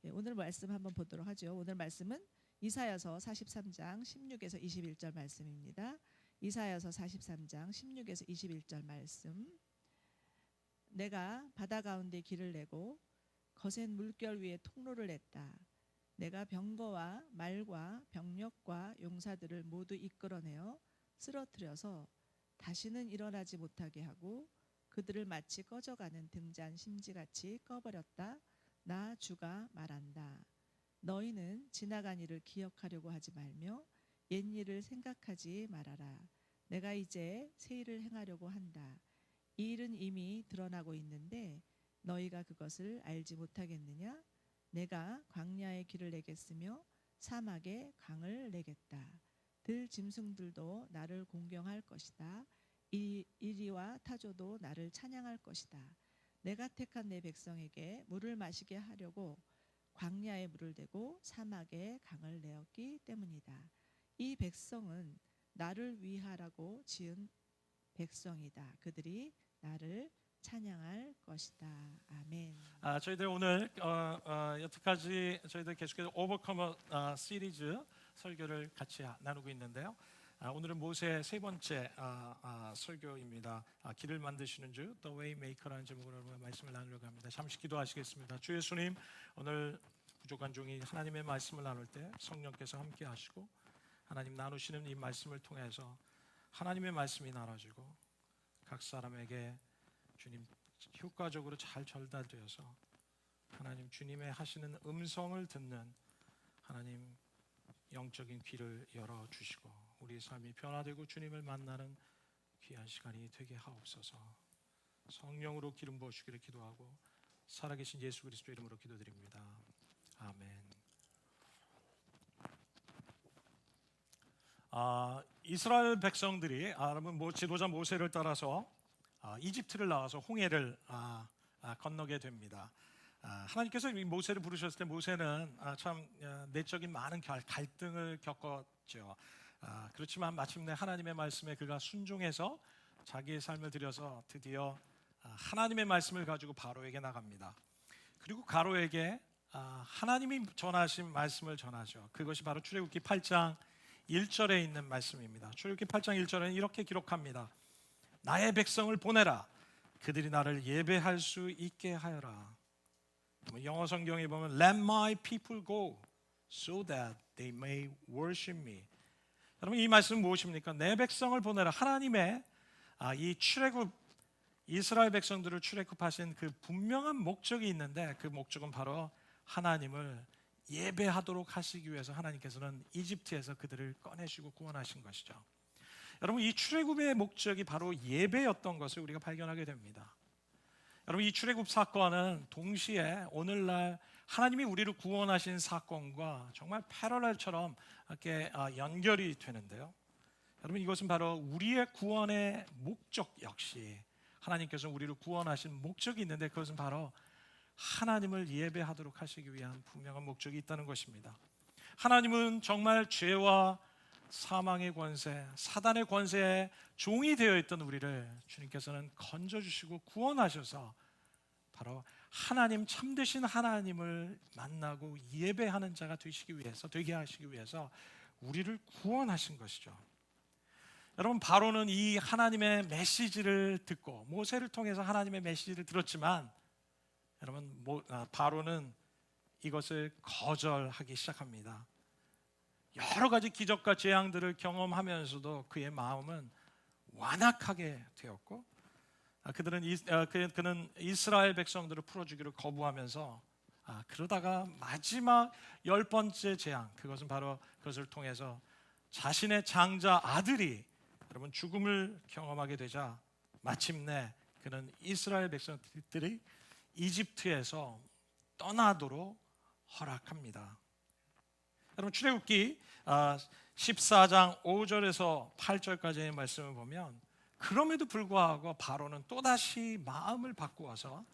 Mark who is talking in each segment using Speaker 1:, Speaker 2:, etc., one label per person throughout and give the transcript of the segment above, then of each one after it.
Speaker 1: 오늘 말씀 한번 보도록 하죠. 오늘 말씀은 이사야서 43장 16에서 21절 말씀입니다. 이사야서 43장 16에서 21절 말씀. 내가 바다 가운데 길을 내고 거센 물결 위에 통로를 냈다. 내가 병거와 말과 병력과 용사들을 모두 이끌어내어 쓰러뜨려서 다시는 일어나지 못하게 하고 그들을 마치 꺼져가는 등잔 심지같이 꺼버렸다. 나 주가 말한다. 너희는 지나간 일을 기억하려고 하지 말며 옛 일을 생각하지 말아라. 내가 이제 새 일을 행하려고 한다. 이 일은 이미 드러나고 있는데 너희가 그것을 알지 못하겠느냐? 내가 광야에 길을 내겠으며 사막에 강을 내겠다. 들 짐승들도 나를 공경할 것이다. 이리와 타조도 나를 찬양할 것이다. 내가 택한 내 백성에게 물을 마시게 하려고 광야에 물을 대고 사막에 강을 내었기 때문이다. 이 백성은 나를 위하라고 지은 백성이다. 그들이 나를 찬양할 것이다. 아멘.
Speaker 2: 저희들 오늘 여태까지 저희들 계속해서 오버커머 시리즈 설교를 같이 나누고 있는데요. 오늘은 모세의 세 번째 설교입니다. 길을 만드시는 주, The Waymaker라는 제목으로 말씀을 나누려고 합니다. 잠시 기도하시겠습니다. 주 예수님, 오늘 부족한 종이 하나님의 말씀을 나눌 때 성령께서 함께 하시고 하나님 나누시는 이 말씀을 통해서 하나님의 말씀이 나눠지고 각 사람에게 주님 효과적으로 잘 전달되어서 하나님 주님의 하시는 음성을 듣는 하나님 영적인 귀를 열어주시고 우리의 삶이 변화되고 주님을 만나는 귀한 시간이 되게 하옵소서. 성령으로 기름 부어주기를 기도하고 살아계신 예수 그리스도 이름으로 기도드립니다. 아멘. 이스라엘 백성들이 여러분 지도자 모세를 따라서 이집트를 나와서 홍해를 건너게 됩니다. 하나님께서 이 모세를 부르셨을 때 모세는 참 내적인 많은 갈등을 겪었죠. 그렇지만 마침내 하나님의 말씀에 그가 순종해서 자기의 삶을 들여서 드디어 하나님의 말씀을 가지고 바로에게 나갑니다. 그리고 바로에게 하나님이 전하신 말씀을 전하죠. 그것이 바로 출애굽기 8장 1절에 있는 말씀입니다. 출애굽기 8장 1절에는 이렇게 기록합니다. 나의 백성을 보내라. 그들이 나를 예배할 수 있게 하여라. 영어 성경에 보면 Let my people go so that they may worship me. 여러분 이 말씀은 무엇입니까? 내 백성을 보내라. 하나님의 이 출애굽 이스라엘 백성들을 출애굽하신 그 분명한 목적이 있는데 그 목적은 바로 하나님을 예배하도록 하시기 위해서 하나님께서는 이집트에서 그들을 꺼내시고 구원하신 것이죠. 여러분 이 출애굽의 목적이 바로 예배였던 것을 우리가 발견하게 됩니다. 여러분 이 출애굽 사건은 동시에 오늘날 하나님이 우리를 구원하신 사건과 정말 패러렐처럼 이렇게 연결이 되는데요. 여러분 이것은 바로 우리의 구원의 목적 역시 하나님께서 우리를 구원하신 목적이 있는데 그것은 바로 하나님을 예배하도록 하시기 위한 분명한 목적이 있다는 것입니다. 하나님은 정말 죄와 사망의 권세, 사단의 권세에 종이 되어 있던 우리를 주님께서는 건져주시고 구원하셔서 바로 하나님 참되신 하나님을 만나고 예배하는 자가 되게 하시기 위해서 우리를 구원하신 것이죠. 여러분 바로는 이 하나님의 메시지를 듣고 모세를 통해서 하나님의 메시지를 들었지만 여러분 바로는 이것을 거절하기 시작합니다. 여러 가지 기적과 재앙들을 경험하면서도 그의 마음은 완악하게 되었고 그는 이스라엘 백성들을 풀어주기를 거부하면서 그러다가 마지막 10번째 재앙 그것은 바로 그것을 통해서 자신의 장자 아들이 여러분 죽음을 경험하게 되자 마침내 그는 이스라엘 백성들이 이집트에서 떠나도록 허락합니다. 여러분 출애굽기 14장 5절에서 8절까지의 말씀을 보면 그럼에도 불구하고 바로는 또다시 마음을 바꾸어서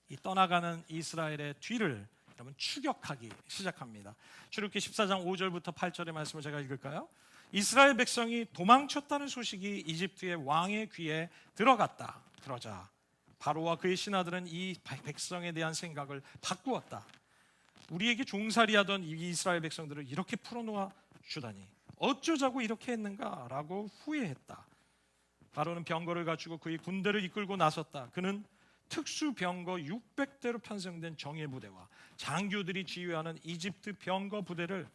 Speaker 2: 이 떠나가는 이스라엘의 뒤를 여러분 추격하기 시작합니다. 출애굽기 14장 5절부터 8절의 말씀을 제가 읽을까요? 이스라엘 백성이 도망쳤다는 소식이 이집트의 왕의 귀에 들어갔다. 그러자 바로와 그의 신하들은 이 백성에 대한 생각을 바꾸었다. 우리에게 종살이하던 이 이스라엘 백성들을 이렇게 풀어놓아 주다니 어쩌자고 이렇게 했는가라고 후회했다. 바로는 병거를 갖추고 그의 군대를 이끌고 나섰다. 그는 특수 병거 600대로 편성된 정예 부대와 장교들이 지휘하는 이집트 병거 부대를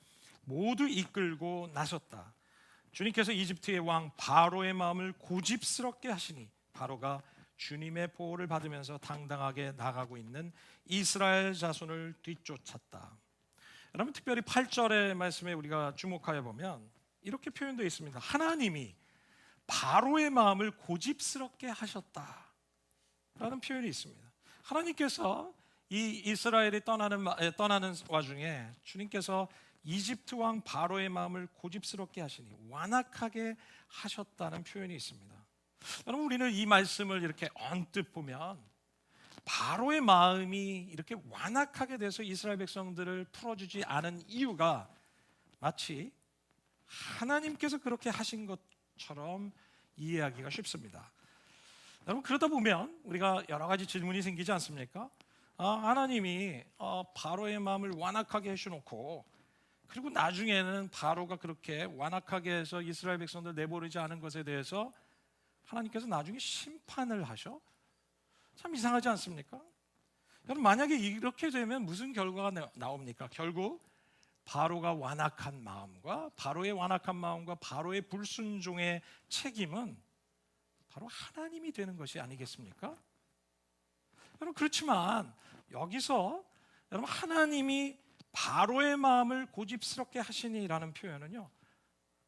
Speaker 2: 모두 이끌고 나섰다. 주님께서 이집트의 왕 바로의 마음을 고집스럽게 하시니 바로가 주님의 보호를 받으면서 당당하게 나가고 있는 이스라엘 자손을 뒤쫓았다. 여러분, 특별히 8절의 말씀에 우리가 주목하여 보면 이렇게 표현되어 있습니다. 하나님이 바로의 마음을 고집스럽게 하셨다 라는 표현이 있습니다. 하나님께서 이 이스라엘이 떠나는 와중에 주님께서 이집트 왕 바로의 마음을 고집스럽게 하시니 완악하게 하셨다는 표현이 있습니다. 여러분, 우리는 이 말씀을 이렇게 언뜻 보면 바로의 마음이 이렇게 완악하게 돼서 이스라엘 백성들을 풀어주지 않은 이유가 마치 하나님께서 그렇게 하신 것처럼 이해하기가 쉽습니다. 여러분, 그러다 보면 우리가 여러 가지 질문이 생기지 않습니까? 하나님이 바로의 마음을 완악하게 해주놓고 그리고 나중에는 바로가 그렇게 완악하게 해서 이스라엘 백성들 내보내지 않은 것에 대해서 하나님께서 나중에 심판을 하셔? 참 이상하지 않습니까? 여러분, 만약에 이렇게 되면 무슨 결과가 나옵니까? 결국 바로가 완악한 마음과 바로의 완악한 마음과 바로의 불순종의 책임은 바로 하나님이 되는 것이 아니겠습니까? 여러분, 그렇지만 여기서 여러분 하나님이 바로의 마음을 고집스럽게 하시니라는 표현은요,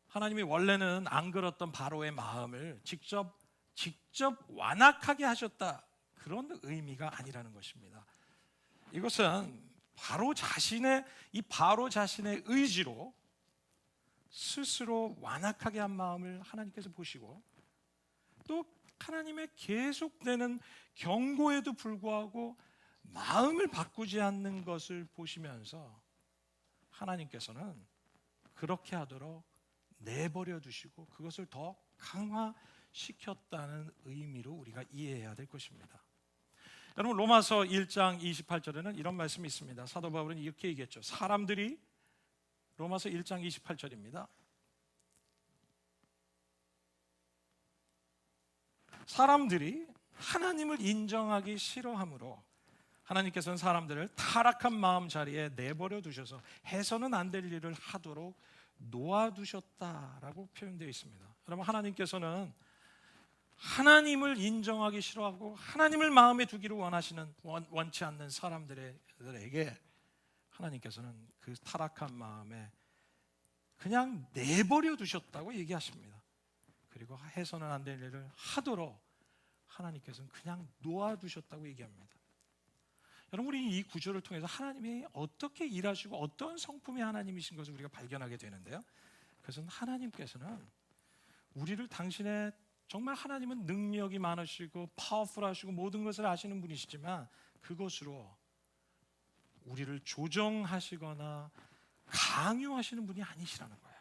Speaker 2: 하나님이 원래는 안 그렇던 바로의 마음을 직접 완악하게 하셨다, 그런 의미가 아니라는 것입니다. 이것은 바로 자신의 의지로 스스로 완악하게 한 마음을 하나님께서 보시고 또 하나님의 계속되는 경고에도 불구하고 마음을 바꾸지 않는 것을 보시면서 하나님께서는 그렇게 하도록 내버려 두시고 그것을 더 강화시켰다는 의미로 우리가 이해해야 될 것입니다. 여러분, 로마서 1장 28절에는 이런 말씀이 있습니다. 사도 바울은 이렇게 얘기했죠. 사람들이, 로마서 1장 28절입니다. 사람들이 하나님을 인정하기 싫어하므로 하나님께서는 사람들을 타락한 마음 자리에 내버려 두셔서 해서는 안 될 일을 하도록 놓아두셨다라고 표현되어 있습니다. 여러분, 하나님께서는 하나님을 인정하기 싫어하고 하나님을 마음에 두기를 원치 않는 사람들에게 하나님께서는 그 타락한 마음에 그냥 내버려 두셨다고 얘기하십니다. 그리고 해서는 안 될 일을 하도록 하나님께서는 그냥 놓아두셨다고 얘기합니다. 여러분, 우리 이 구절을 통해서 하나님이 어떻게 일하시고 어떤 성품의 하나님이신 것을 우리가 발견하게 되는데요, 그것은 하나님께서는 우리를 당신의 정말 하나님은 능력이 많으시고 파워풀하시고 모든 것을 아시는 분이시지만 그것으로 우리를 조정하시거나 강요하시는 분이 아니시라는 거예요.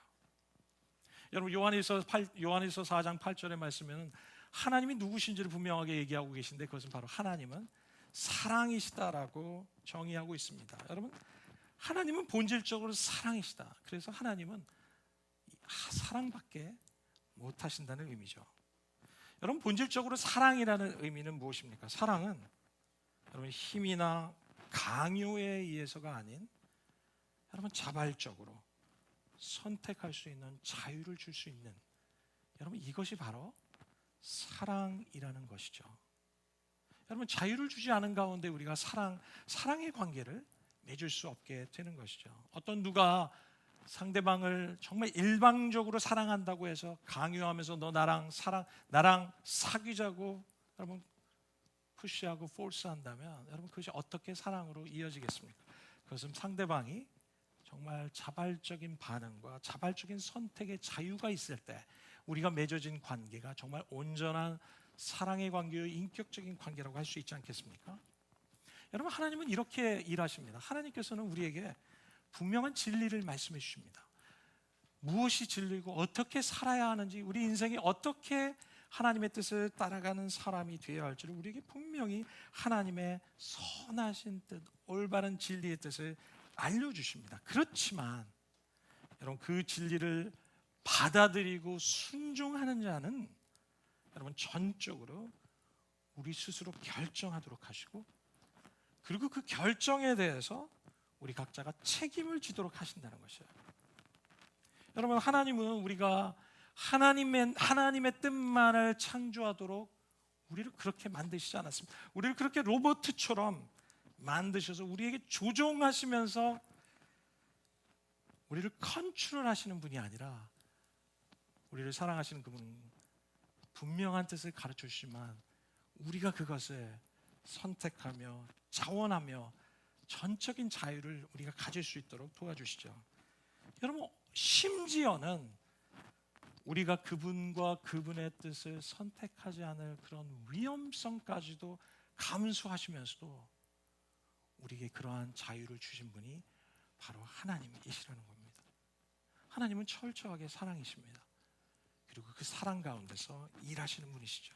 Speaker 2: 여러분, 요한일서 4장 8절의 말씀에는 하나님이 누구신지를 분명하게 얘기하고 계신데 그것은 바로 하나님은 사랑이시다라고 정의하고 있습니다. 여러분, 하나님은 본질적으로 사랑이시다. 그래서 하나님은 사랑밖에 못하신다는 의미죠. 여러분, 본질적으로 사랑이라는 의미는 무엇입니까? 사랑은 여러분 힘이나 강요에 의해서가 아닌 여러분 자발적으로 선택할 수 있는 자유를 줄 수 있는, 여러분 이것이 바로 사랑이라는 것이죠. 여러분, 자유를 주지 않은 가운데 우리가 사랑의 관계를 맺을 수 없게 되는 것이죠. 어떤 누가 상대방을 정말 일방적으로 사랑한다고 해서 강요하면서 너 나랑 사귀자고 여러분 푸시하고 포스한다면 여러분 그것이 어떻게 사랑으로 이어지겠습니까? 그것은 상대방이 정말 자발적인 반응과 자발적인 선택의 자유가 있을 때 우리가 맺어진 관계가 정말 온전한 사랑의 관계요 인격적인 관계라고 할 수 있지 않겠습니까? 여러분, 하나님은 이렇게 일하십니다. 하나님께서는 우리에게 분명한 진리를 말씀해 주십니다. 무엇이 진리고 어떻게 살아야 하는지, 우리 인생이 어떻게 하나님의 뜻을 따라가는 사람이 되어야 할지를 우리에게 분명히 하나님의 선하신 뜻, 올바른 진리의 뜻을 알려주십니다. 그렇지만 여러분, 그 진리를 받아들이고 순종하는 자는 여러분 전적으로 우리 스스로 결정하도록 하시고, 그리고 그 결정에 대해서 우리 각자가 책임을 지도록 하신다는 것이에요. 여러분, 하나님은 우리가 하나님의 뜻만을 창조하도록 우리를 그렇게 만드시지 않았습니다. 우리를 그렇게 로봇처럼 만드셔서 우리에게 조종하시면서 우리를 컨트롤하시는 분이 아니라, 우리를 사랑하시는 그분은 분명한 뜻을 가르쳐 주시지만 우리가 그것을 선택하며 자원하며 전적인 자유를 우리가 가질 수 있도록 도와주시죠. 여러분, 심지어는 우리가 그분과 그분의 뜻을 선택하지 않을 그런 위험성까지도 감수하시면서도 우리에게 그러한 자유를 주신 분이 바로 하나님이시라는 겁니다. 하나님은 철저하게 사랑이십니다. 그리고 그 사랑 가운데서 일하시는 분이시죠.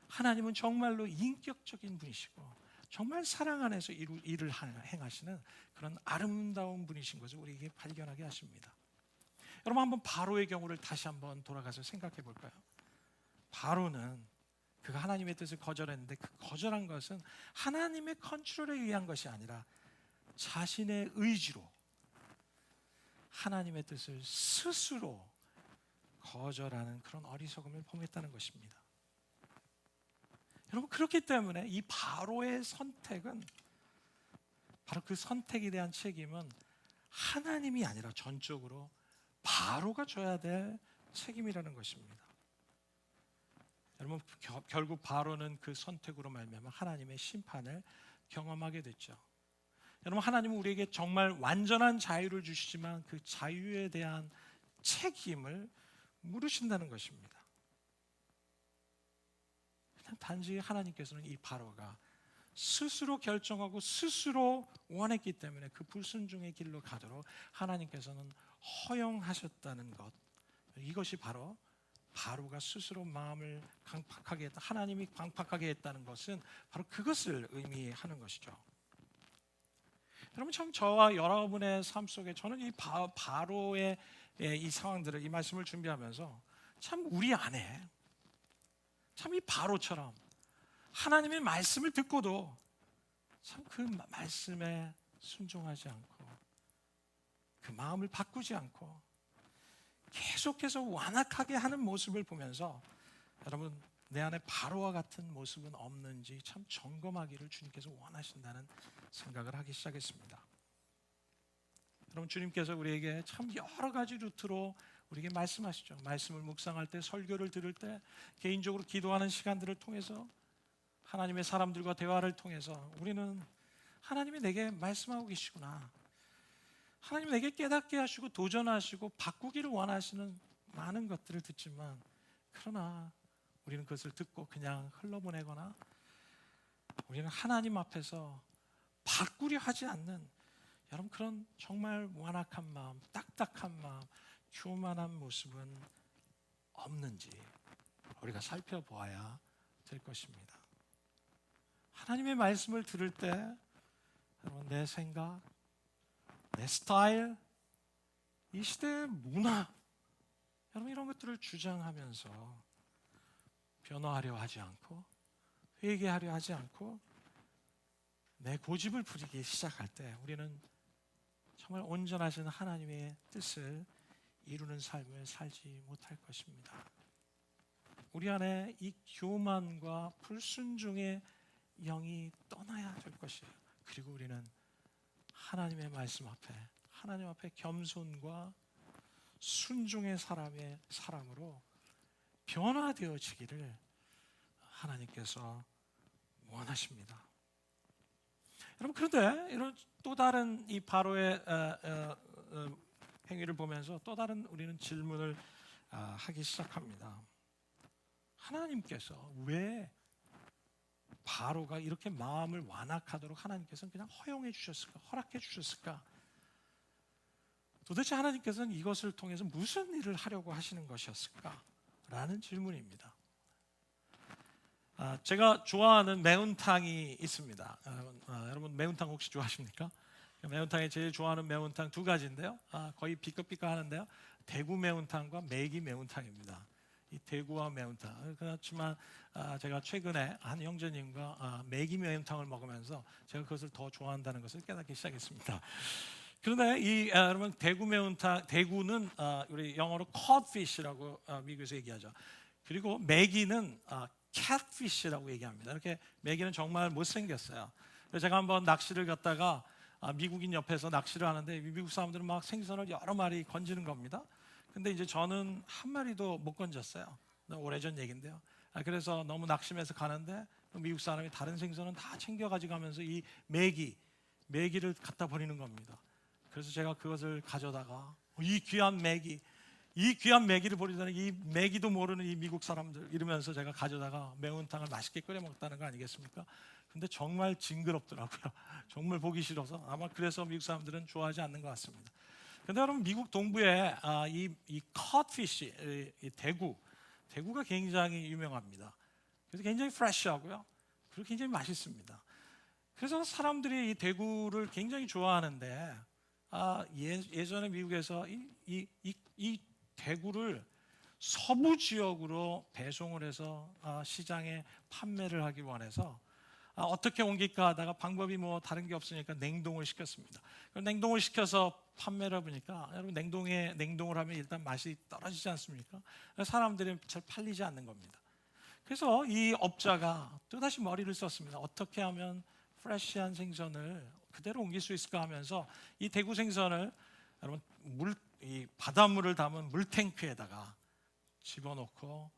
Speaker 2: 하나님은 정말로 인격적인 분이시고 정말 사랑 안에서 일을 행하시는 그런 아름다운 분이신 것을 우리에게 발견하게 하십니다. 여러분, 한번 바로의 경우를 다시 한번 돌아가서 생각해 볼까요? 바로는 그가 하나님의 뜻을 거절했는데, 그 거절한 것은 하나님의 컨트롤에 의한 것이 아니라 자신의 의지로 하나님의 뜻을 스스로 거절하는 그런 어리석음을 범했다는 것입니다. 여러분, 그렇기 때문에 이 바로의 선택은, 바로 그 선택에 대한 책임은 하나님이 아니라 전적으로 바로가 져야 될 책임이라는 것입니다. 여러분, 결국 바로는 그 선택으로 말미암아 하나님의 심판을 경험하게 됐죠. 여러분, 하나님은 우리에게 정말 완전한 자유를 주시지만 그 자유에 대한 책임을 물으신다는 것입니다. 그냥 단지 하나님께서는 이 바로가 스스로 결정하고 스스로 원했기 때문에 그 불순종의 길로 가도록 하나님께서는 허용하셨다는 것, 이것이 바로 바로가 스스로 마음을 강팍하게 했다, 하나님이 강팍하게 했다는 것은 바로 그것을 의미하는 것이죠. 여러분, 참 저와 여러분의 삶 속에 저는 이 바로의 이 상황들을, 이 말씀을 준비하면서 참 우리 안에 참 이 바로처럼 하나님의 말씀을 듣고도 참 그 말씀에 순종하지 않고 그 마음을 바꾸지 않고 계속해서 완악하게 하는 모습을 보면서, 여러분, 내 안에 바로와 같은 모습은 없는지 참 점검하기를 주님께서 원하신다는 생각을 하기 시작했습니다. 여러분, 주님께서 우리에게 참 여러 가지 루트로 우리에게 말씀하시죠. 말씀을 묵상할 때, 설교를 들을 때, 개인적으로 기도하는 시간들을 통해서, 하나님의 사람들과 대화를 통해서 우리는 하나님이 내게 말씀하고 계시구나, 하나님이 내게 깨닫게 하시고 도전하시고 바꾸기를 원하시는 많은 것들을 듣지만, 그러나 우리는 그것을 듣고 그냥 흘러보내거나 우리는 하나님 앞에서 바꾸려 하지 않는, 여러분, 그런 정말 완악한 마음, 딱딱한 마음, 교만한 모습은 없는지 우리가 살펴보아야 될 것입니다. 하나님의 말씀을 들을 때 여러분, 내 생각, 내 스타일, 이 시대의 문화, 여러분, 이런 것들을 주장하면서 변화하려 하지 않고 회개하려 하지 않고 내 고집을 부리기 시작할 때 우리는 정말 온전하신 하나님의 뜻을 이루는 삶을 살지 못할 것입니다. 우리 안에 이 교만과 불순종의 영이 떠나야 될 것이에요. 그리고 우리는 하나님의 말씀 앞에, 하나님 앞에 겸손과 순종의 사람으로 변화되어지기를 하나님께서 원하십니다. 여러분, 그런데 이런 또 다른 이 바로의 행위를 보면서 또 다른 우리는 질문을 하기 시작합니다. 하나님께서 왜 바로가 이렇게 마음을 완악하도록 하나님께서는 그냥 허용해 주셨을까, 허락해 주셨을까? 도대체 하나님께서는 이것을 통해서 무슨 일을 하려고 하시는 것이었을까? 라는 질문입니다. 제가 좋아하는 매운탕이 있습니다. 여러분, 매운탕 혹시 좋아하십니까? 매운탕에 제일 좋아하는 매운탕 두 가지인데요. 거의 비슷비슷 하는데요. 대구 매운탕과 매기 매운탕입니다. 이 대구와 매운탕. 그렇지만 제가 최근에 한 형제님과 매기 매운탕을 먹으면서 제가 그것을 더 좋아한다는 것을 깨닫기 시작했습니다. 그런데 여러분 대구 매운탕, 대구는 우리 영어로 codfish라고 미국에서 얘기하죠. 그리고 매기는 catfish라고 얘기합니다. 이렇게 매기는 정말 못생겼어요. 그래서 제가 한번 낚시를 갔다가 미국인 옆에서 낚시를 하는데 미국 사람들은 막 생선을 여러 마리 건지는 겁니다. 근데 이제 저는 한 마리도 못 건졌어요. 오래전 얘기인데요. 그래서 너무 낙심해서 가는데 미국 사람이 다른 생선은 다 챙겨 가져가면서 이 매기를 갖다 버리는 겁니다. 그래서 제가 그것을 가져다가 이 귀한 매기를 버리다니 이 매기도 모르는 이 미국 사람들 이러면서 제가 가져다가 매운탕을 맛있게 끓여 먹다는 거 아니겠습니까? 근데 정말 징그럽더라고요. 정말 보기 싫어서 아마 그래서 미국 사람들은 좋아하지 않는 것 같습니다. 근데 여러분 미국 동부에 이 codfish, 이 대구가 굉장히 유명합니다. 그래서 굉장히 프레시하고요. 그리고 굉장히 맛있습니다. 그래서 사람들이 이 대구를 굉장히 좋아하는데 예전에 미국에서 이 대구를 서부 지역으로 배송을 해서 시장에 판매를 하기 원해서 어떻게 옮길까 하다가 방법이 뭐 다른 게 없으니까 냉동을 시켰습니다. 냉동을 시켜서 판매를 해보니까 여러분 냉동을 하면 일단 맛이 떨어지지 않습니까? 사람들이 잘 팔리지 않는 겁니다. 그래서 이 업자가 또다시 머리를 썼습니다. 어떻게 하면 프레시한 생선을 그대로 옮길 수 있을까 하면서 이 대구 생선을 여러분 이 바닷물을 담은 물탱크에다가 집어넣고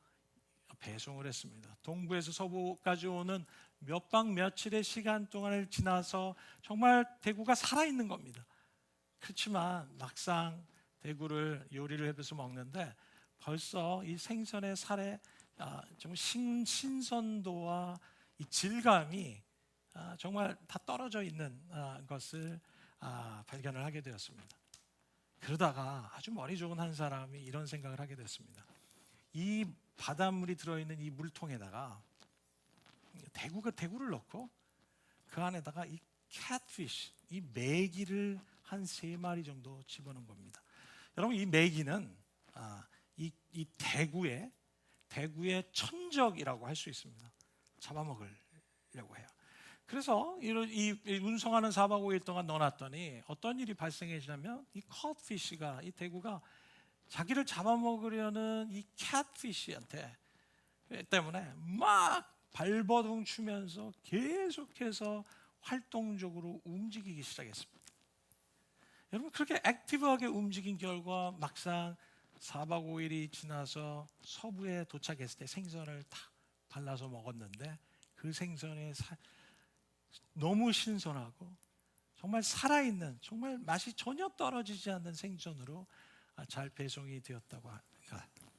Speaker 2: 배송을 했습니다. 동부에서 서부까지 오는 몇 박 며칠의 시간 동안을 지나서 정말 대구가 살아있는 겁니다. 그렇지만 막상 대구를 요리를 해서 먹는데 벌써 이 생선의 살의 좀 신선도와 이 질감이 정말 다 떨어져 있는 것을 발견을 하게 되었습니다. 그러다가 아주 머리 좋은 한 사람이 이런 생각을 하게 됐습니다. 이 바닷물이 들어있는 이 물통에다가 대구를 넣고 그 안에다가 이 catfish, 이 메기를 한 3마리 정도 집어넣은 겁니다. 여러분 이 메기는 이 대구의 천적이라고 할 수 있습니다. 잡아먹으려고 해요. 그래서 이 운송하는 4박 5일 동안 넣어놨더니 어떤 일이 발생해지냐면 이 codfish가 이 대구가 자기를 잡아먹으려는 이 catfish한테 때문에 막 발버둥 치면서 계속해서 활동적으로 움직이기 시작했습니다. 여러분 그렇게 액티브하게 움직인 결과 막상 4박 5일이 지나서 서부에 도착했을 때 생선을 탁 발라서 먹었는데 그 생선의 너무 신선하고 정말 살아있는 정말 맛이 전혀 떨어지지 않는 생선으로 잘 배송이 되었다고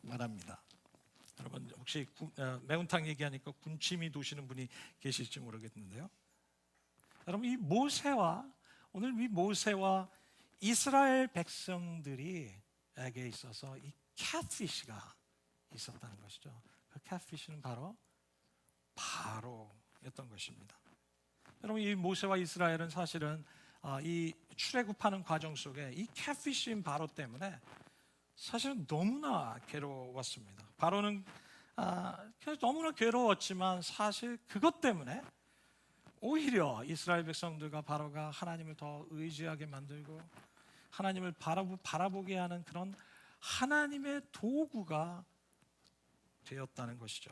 Speaker 2: 말합니다. 여러분 혹시 매운탕 얘기하니까 군침이 도시는 분이 계실지 모르겠는데요. 여러분 이 오늘 이 모세와 이스라엘 백성들이에게 있어서 이 catfish가 있었다는 것이죠. 그 catfish는 바로 바로였던 것입니다. 여러분 이 모세와 이스라엘은 사실은 이 출애굽하는 과정 속에 이 catfish인 바로 때문에 사실은 너무나 괴로웠습니다. 바로는 너무나 괴로웠지만 사실 그것 때문에 오히려 이스라엘 백성들과 바로가 하나님을 더 의지하게 만들고 하나님을 바라보게 하는 그런 하나님의 도구가 되었다는 것이죠.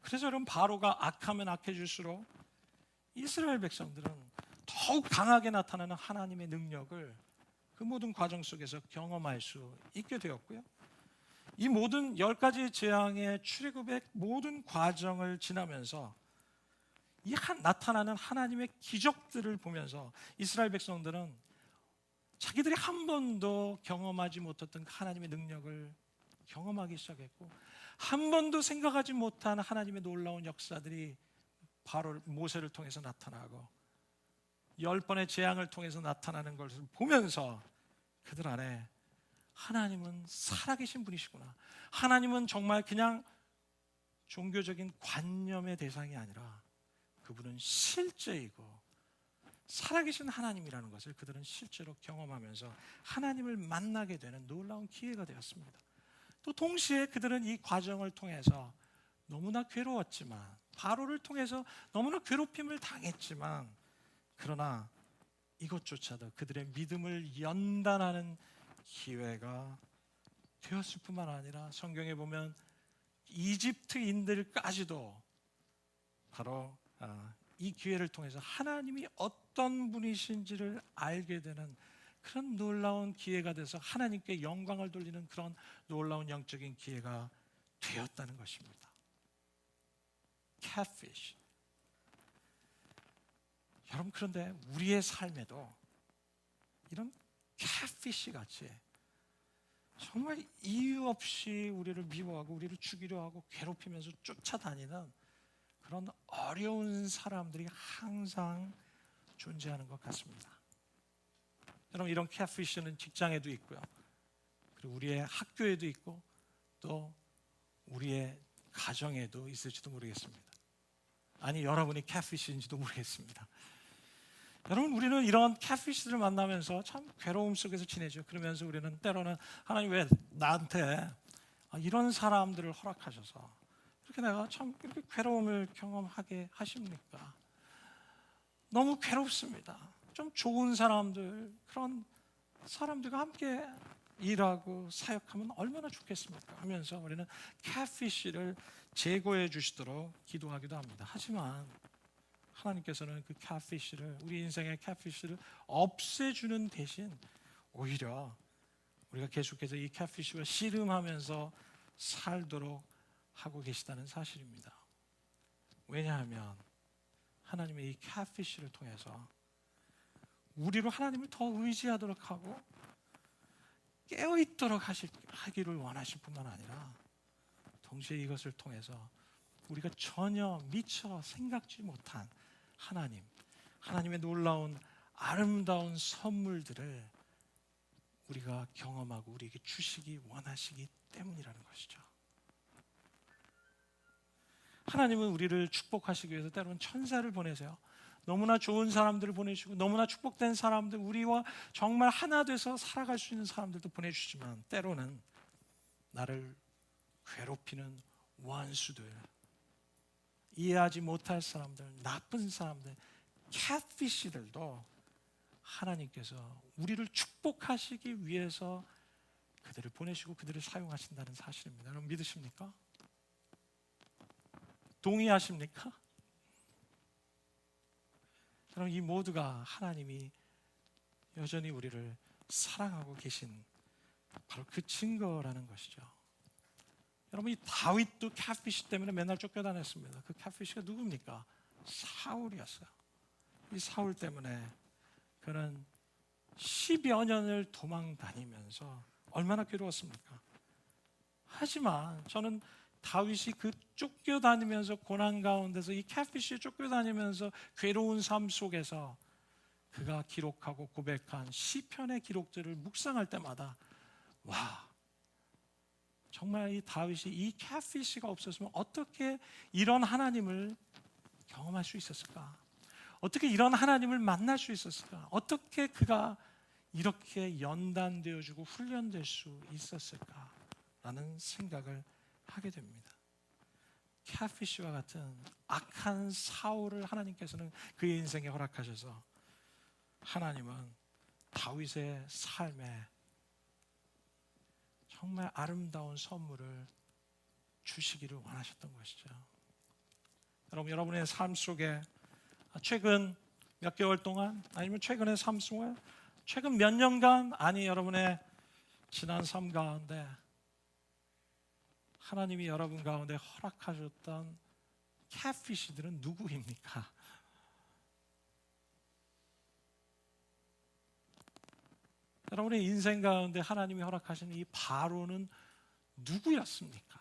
Speaker 2: 그래서 여러분 바로가 악하면 악해질수록 이스라엘 백성들은 더욱 강하게 나타나는 하나님의 능력을 그 모든 과정 속에서 경험할 수 있게 되었고요. 이 모든 10가지 재앙의 출애굽의 모든 과정을 지나면서 이 나타나는 하나님의 기적들을 보면서 이스라엘 백성들은 자기들이 한 번도 경험하지 못했던 하나님의 능력을 경험하기 시작했고 한 번도 생각하지 못한 하나님의 놀라운 역사들이 바로 모세를 통해서 나타나고 10번의 재앙을 통해서 나타나는 것을 보면서 그들 안에 하나님은 살아계신 분이시구나. 하나님은 정말 그냥 종교적인 관념의 대상이 아니라 그분은 실제이고 살아계신 하나님이라는 것을 그들은 실제로 경험하면서 하나님을 만나게 되는 놀라운 기회가 되었습니다. 또 동시에 그들은 이 과정을 통해서 너무나 괴로웠지만, 바로를 통해서 너무나 괴롭힘을 당했지만, 그러나 이것조차도 그들의 믿음을 연단하는 기회가 되었을 뿐만 아니라 성경에 보면 이집트인들까지도 바로 이 기회를 통해서 하나님이 어떤 분이신지를 알게 되는 그런 놀라운 기회가 돼서 하나님께 영광을 돌리는 그런 놀라운 영적인 기회가 되었다는 것입니다. catfish. 여러분, 그런데 우리의 삶에도 이런 catfish 같이 정말 이유 없이 우리를 미워하고 우리를 죽이려 하고 괴롭히면서 쫓아다니는 그런 어려운 사람들이 항상 존재하는 것 같습니다. 여러분, 이런 catfish는 직장에도 있고요, 그리고 우리의 학교에도 있고 또 우리의 가정에도 있을지도 모르겠습니다. 아니, 여러분이 catfish인지도 모르겠습니다. 여러분, 우리는 이런 catfish들을 만나면서 참 괴로움 속에서 지내죠. 그러면서 우리는 때로는 하나님 왜 나한테 이런 사람들을 허락하셔서 이렇게 내가 참 이렇게 괴로움을 경험하게 하십니까? 너무 괴롭습니다. 좀 좋은 사람들, 그런 사람들과 함께 일하고 사역하면 얼마나 좋겠습니까? 하면서 우리는 catfish를 제거해 주시도록 기도하기도 합니다. 하지만 하나님께서는 그 catfish를, 우리 인생의 catfish를 없애주는 대신 오히려 우리가 계속해서 이 catfish와 씨름하면서 살도록 하고 계시다는 사실입니다. 왜냐하면 하나님의 이 catfish를 통해서 우리로 하나님을 더 의지하도록 하고 깨어있도록 하기를 원하실 뿐만 아니라 동시에 이것을 통해서 우리가 전혀 미처 생각지 못한 하나님의 놀라운 아름다운 선물들을 우리가 경험하고 우리에게 주시기 원하시기 때문이라는 것이죠. 하나님은 우리를 축복하시기 위해서 때로는 천사를 보내세요. 너무나 좋은 사람들을 보내주시고 너무나 축복된 사람들, 우리와 정말 하나 돼서 살아갈 수 있는 사람들도 보내주시지만 때로는 나를 괴롭히는 원수들, 이해하지 못할 사람들, 나쁜 사람들, catfish들도 하나님께서 우리를 축복하시기 위해서 그들을 보내시고 그들을 사용하신다는 사실입니다. 여러분, 믿으십니까? 동의하십니까? 여러분, 이 모두가 하나님이 여전히 우리를 사랑하고 계신 바로 그 증거라는 것이죠. 여러분, 이 다윗도 catfish 때문에 맨날 쫓겨다녔습니다. 그 catfish가 누굽니까? 사울이었어요. 이 사울 때문에 그는 10여 년을 도망 다니면서 얼마나 괴로웠습니까? 하지만 저는 다윗이 그 쫓겨다니면서 고난 가운데서 이 catfish에 쫓겨다니면서 괴로운 삶 속에서 그가 기록하고 고백한 시편의 기록들을 묵상할 때마다 와, 정말 이 다윗이 이 catfish가 없었으면 어떻게 이런 하나님을 경험할 수 있었을까? 어떻게 이런 하나님을 만날 수 있었을까? 어떻게 그가 이렇게 연단되어주고 훈련될 수 있었을까라는 생각을 하게 됩니다. catfish와 같은 악한 사울을 하나님께서는 그의 인생에 허락하셔서 하나님은 다윗의 삶에 정말 아름다운 선물을 주시기를 원하셨던 것이죠. 여러분, 여러분의 삶 속에 최근 몇 개월 동안, 아니면 최근의 삶 속에 최근 몇 년간, 아니 여러분의 지난 삶 가운데 하나님이 여러분 가운데 허락하셨던 catfish들은 누구입니까? 여러분의 인생 가운데 하나님이 허락하신 이 바로는 누구였습니까?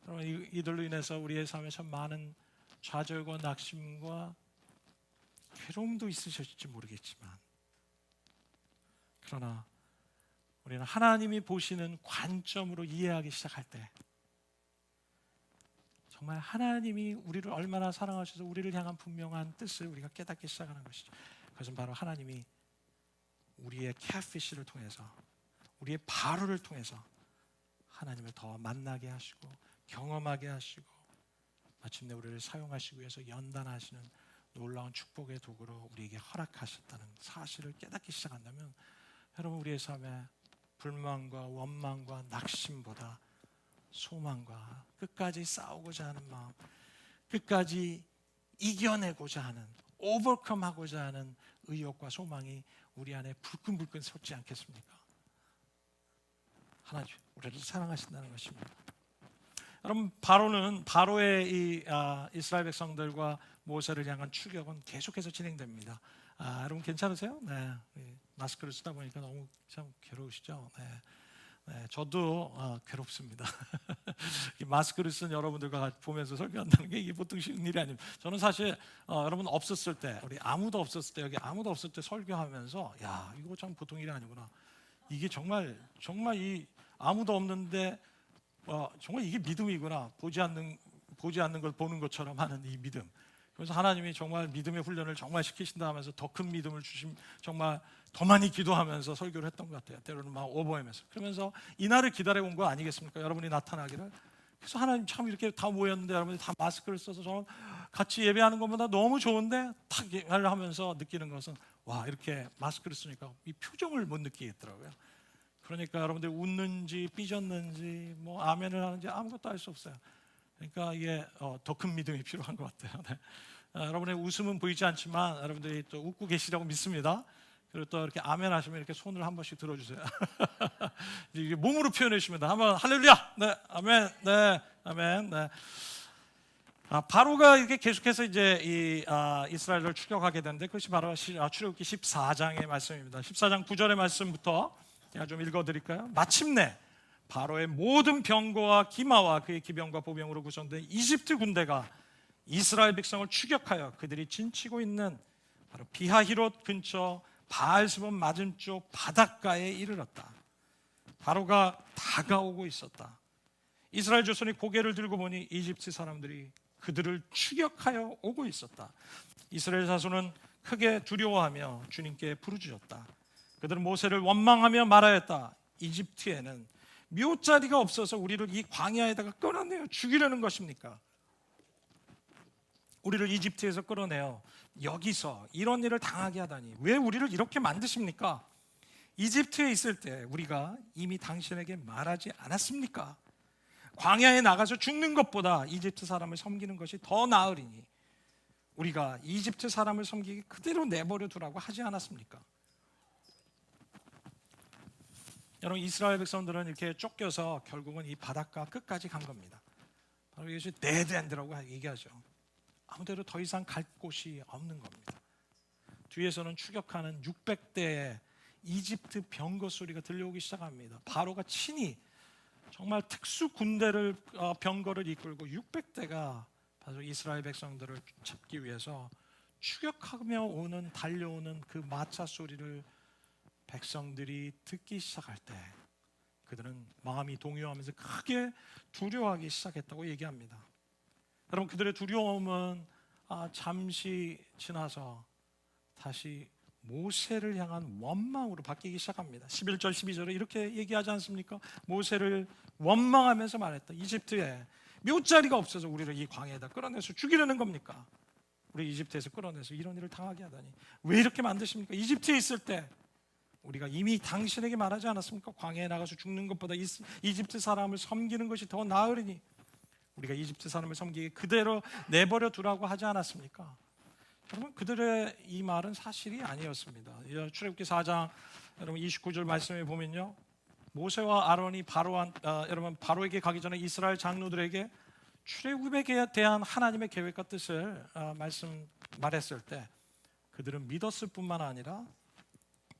Speaker 2: 여러분, 이들로 인해서 우리의 삶에 참 많은 좌절과 낙심과 괴로움도 있으셨을지 모르겠지만, 그러나 우리는 하나님이 보시는 관점으로 이해하기 시작할 때 정말 하나님이 우리를 얼마나 사랑하셔서 우리를 향한 분명한 뜻을 우리가 깨닫기 시작하는 것이죠. 그것은 바로 하나님이 우리의 catfish를 통해서, 우리의 바로를 통해서 하나님을 더 만나게 하시고 경험하게 하시고 마침내 우리를 사용하시기 위해서 연단하시는 놀라운 축복의 도구로 우리에게 허락하셨다는 사실을 깨닫기 시작한다면, 여러분, 우리의 삶에 불만과 원망과 낙심보다 소망과 끝까지 싸우고자 하는 마음, 끝까지 이겨내고자 하는, 오버컴하고자 하는 의욕과 소망이 우리 안에 불끈불끈 솟지 않겠습니까? 하나님 우리를 사랑하신다는 것입니다. 여러분, 바로의 이 이스라엘 백성들과 모세를 향한 추격은 계속해서 진행됩니다. 여러분 괜찮으세요? 네, 마스크를 쓰다 보니까 너무 참 괴로우시죠? 네, 저도 괴롭습니다. 마스크를 쓴 여러분들과 같이 보면서 설교한다는 게 이게 보통 쉬운 일이 아닙니다. 저는 사실 여러분 없었을 때, 우리 아무도 없었을 때, 여기 아무도 없을 때 설교하면서, 야, 이거 참 보통 일이 아니구나. 이게 정말 이 아무도 없는데 정말 이게 믿음이구나. 보지 않는 걸 보는 것처럼 하는 이 믿음. 그래서 하나님이 정말 믿음의 훈련을 정말 시키신다 하면서 더 큰 믿음을 주심, 정말 더 많이 기도하면서 설교를 했던 것 같아요. 때로는 막 오버하면서. 그러면서 이날을 기다려온 거 아니겠습니까? 여러분이 나타나기를. 그래서 하나님 참 이렇게 다 모였는데 여러분이 다 마스크를 써서 저는 같이 예배하는 것보다 너무 좋은데 탁 예배를 하면서 느끼는 것은, 와, 이렇게 마스크를 쓰니까 이 표정을 못 느끼겠더라고요. 그러니까 여러분들 웃는지 삐졌는지 뭐 아멘을 하는지 아무것도 알 수 없어요. 그러니까 이게 더 큰 믿음이 필요한 것 같아요. 네. 여러분의 웃음은 보이지 않지만 여러분들이 또 웃고 계시라고 믿습니다. 그리고 또 이렇게 아멘 하시면 이렇게 손을 한 번씩 들어주세요. 이게 몸으로 표현해 주십니다. 한번 할렐루야, 네, 아멘, 네, 아멘, 네. 바로가 이렇게 계속해서 이제 이스라엘을 추격하게 되는데, 그것이 바로 출애굽기 14장의 말씀입니다. 14장 9절의 말씀부터 제가 좀 읽어드릴까요? 마침내 바로의 모든 병거와 기마와 그의 기병과 보병으로 구성된 이집트 군대가 이스라엘 백성을 추격하여 그들이 진치고 있는 바로 비하히롯 근처 바알스본 맞은쪽 바닷가에 이르렀다. 바로가 다가오고 있었다. 이스라엘 조선이 고개를 들고 보니 이집트 사람들이 그들을 추격하여 오고 있었다. 이스라엘 자손은 크게 두려워하며 주님께 부르짖었다. 그들은 모세를 원망하며 말하였다. 이집트에는 묘자리가 없어서 우리를 이 광야에다가 끌어내어 죽이려는 것입니까? 우리를 이집트에서 끌어내어 여기서 이런 일을 당하게 하다니 왜 우리를 이렇게 만드십니까? 이집트에 있을 때 우리가 이미 당신에게 말하지 않았습니까? 광야에 나가서 죽는 것보다 이집트 사람을 섬기는 것이 더 나으리니 우리가 이집트 사람을 섬기기 그대로 내버려 두라고 하지 않았습니까? 여러분, 이스라엘 백성들은 이렇게 쫓겨서 결국은 이 바닷가 끝까지 간 겁니다. 바로 이것이 데드엔드라고 얘기하죠. 아무데도 더 이상 갈 곳이 없는 겁니다. 뒤에서는 추격하는 600대의 이집트 병거 소리가 들려오기 시작합니다. 바로가 친히 정말 특수 군대를 병거를 이끌고 600대가 바로 이스라엘 백성들을 잡기 위해서 추격하며 달려오는 그 마차 소리를 백성들이 듣기 시작할 때 그들은 마음이 동요하면서 크게 두려워하기 시작했다고 얘기합니다. 여러분, 그들의 두려움은 잠시 지나서 다시 모세를 향한 원망으로 바뀌기 시작합니다. 11절 12절에 이렇게 얘기하지 않습니까? 모세를 원망하면서 말했다. 이집트에 묘자리가 없어서 우리를 이 광야에다 끌어내서 죽이려는 겁니까? 우리 이집트에서 끌어내서 이런 일을 당하게 하다니 왜 이렇게 만드십니까? 이집트에 있을 때 우리가 이미 당신에게 말하지 않았습니까? 광야에 나가서 죽는 것보다 이집트 사람을 섬기는 것이 더 나으리니 우리가 이집트 사람을 섬기게 그대로 내버려 두라고 하지 않았습니까? 여러분, 그들의 이 말은 사실이 아니었습니다. 출애굽기 4장 여러분 29절 말씀에 보면요, 모세와 아론이 여러분 바로에게 가기 전에 이스라엘 장로들에게 출애굽에 대한 하나님의 계획과 뜻을 말했을 때 그들은 믿었을 뿐만 아니라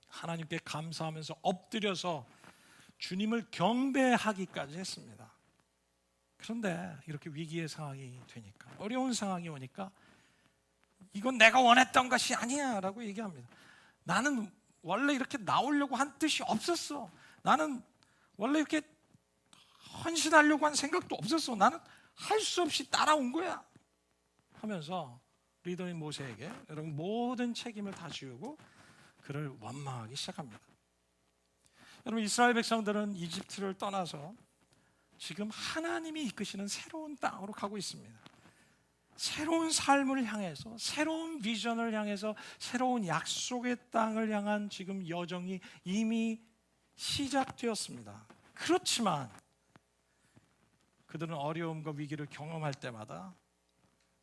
Speaker 2: 하나님께 감사하면서 엎드려서 주님을 경배하기까지 했습니다. 그런데 이렇게 위기의 상황이 되니까, 어려운 상황이 오니까 이건 내가 원했던 것이 아니야 라고 얘기합니다. 나는 원래 이렇게 나오려고 한 뜻이 없었어. 나는 원래 이렇게 헌신하려고 한 생각도 없었어. 나는 할 수 없이 따라온 거야 하면서 리더인 모세에게 여러분 모든 책임을 다 지우고 그를 원망하기 시작합니다. 여러분 이스라엘 백성들은 이집트를 떠나서 지금 하나님이 이끄시는 새로운 땅으로 가고 있습니다. 새로운 삶을 향해서, 새로운 비전을 향해서, 새로운 약속의 땅을 향한 지금 여정이 이미 시작되었습니다. 그렇지만 그들은 어려움과 위기를 경험할 때마다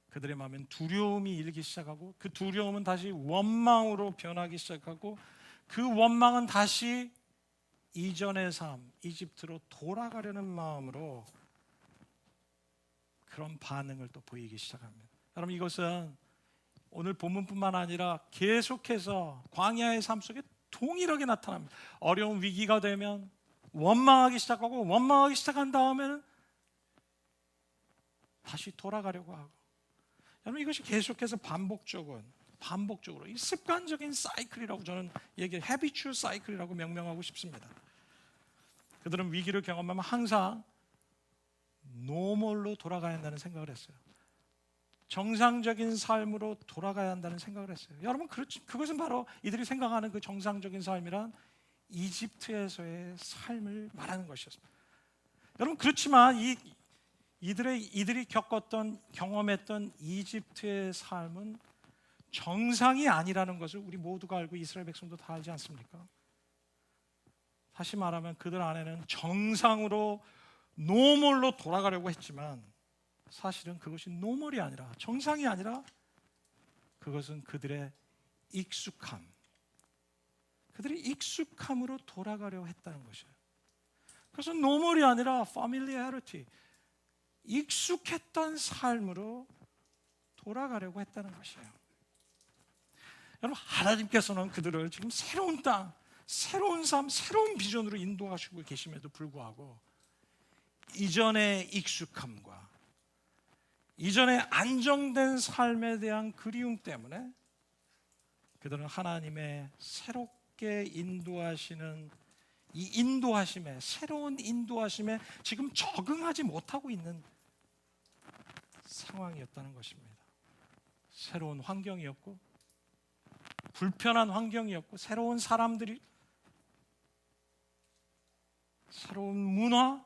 Speaker 2: 그들의 마음엔 두려움이 일기 시작하고 그 두려움은 다시 원망으로 변하기 시작하고 그 원망은 다시 이전의 삶, 이집트로 돌아가려는 마음으로 그런 반응을 또 보이기 시작합니다. 여러분 이것은 오늘 본문뿐만 아니라 계속해서 광야의 삶 속에 동일하게 나타납니다. 어려운 위기가 되면 원망하기 시작하고 원망하기 시작한 다음에는 다시 돌아가려고 하고 여러분 이것이 계속해서 반복적으로 이 습관적인 사이클이라고 저는 habitual 사이클이라고 명명하고 싶습니다. 그들은 위기를 경험하면 항상 노멀로 돌아가야 한다는 생각을 했어요. 정상적인 삶으로 돌아가야 한다는 생각을 했어요. 여러분 그것은 바로 이들이 생각하는 그 정상적인 삶이란 이집트에서의 삶을 말하는 것이었습니다. 여러분 그렇지만 이들이 경험했던 이집트의 삶은 정상이 아니라는 것을 우리 모두가 알고 이스라엘 백성도 다 알지 않습니까? 다시 말하면 그들 안에는 정상으로 노멀로 돌아가려고 했지만 사실은 그것이 노멀이 아니라 정상이 아니라 그것은 그들의 익숙함으로 돌아가려고 했다는 것이에요. 그래서 노멀이 아니라 familiarity, 익숙했던 삶으로 돌아가려고 했다는 것이에요. 여러분 하나님께서는 그들을 지금 새로운 땅, 새로운 삶, 새로운 비전으로 인도하시고 계심에도 불구하고 이전의 익숙함과 이전의 안정된 삶에 대한 그리움 때문에 그들은 하나님의 새롭게 인도하시는 이 인도하심에, 새로운 인도하심에 지금 적응하지 못하고 있는 상황이었다는 것입니다. 새로운 환경이었고 불편한 환경이었고 새로운 사람들이, 새로운 문화,